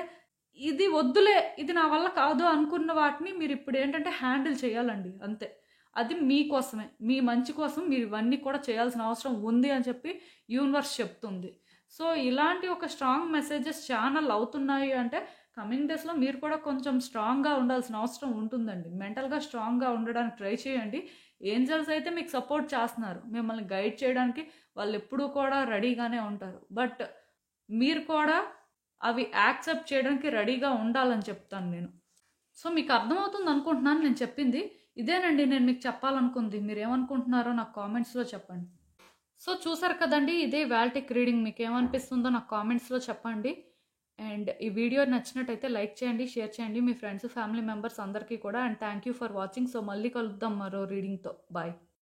ఇది వద్దులే, ఇది నా వల్ల కాదు అనుకున్న వాటిని మీరిప్పుడేంటంటే హ్యాండిల్ చేయాలండి అంతే. అది మీకోసమే. మీ మంచి కోసం మీరు ఇవన్నీ కూడా చేయాల్సిన అవసరం ఉంది అని చెప్పి యూనివర్స్ చెప్తుంది. సో, ఇలాంటి ఒక స్ట్రాంగ్ మెసేజెస్ ఛానల్ అవుతున్నాయి అంటే కమింగ్ డేస్‌లో మీరు కూడా కొంచెం స్ట్రాంగ్‌గా ఉండాల్సిన అవసరం ఉంటుందండి. మెంటల్‌గా స్ట్రాంగ్‌గా ఉండడానికి ట్రై చేయండి. ఏంజెల్స్ అయితే మీకు సపోర్ట్ చేస్తున్నారు. మిమ్మల్ని గైడ్ చేయడానికి వాళ్ళెప్పుడూ కూడా రెడీగానే ఉంటారు. బట్ మీరు కూడా అవి యాక్సెప్ట్ చేయడానికి రెడీగా ఉండాలని చెప్తాను నేను. సో, మీకు అర్థమవుతుందనుకుంటున్నాను నేను చెప్పింది. ఇదేనండి నేను మీకు చెప్పాలనుకుంది. మీరేమనుకుంటున్నారో నాకు కామెంట్స్‌లో చెప్పండి. సో, చూసారు కదండీ! ఇదే ఇవాల్టికి రీడింగ్. మీకేమనిపిస్తుందో నాకు కామెంట్స్‌లో చెప్పండి. అండ్ ఈ వీడియో నచ్చినట్టయితే లైక్ చేయండి, షేర్ చేయండి మీ ఫ్రెండ్స్, ఫ్యామిలీ మెంబర్స్ అందరికీ కూడా. And thank you for watching. So, మళ్ళీ కలుద్దాం మరో రీడింగ్‌తో. బాయ్.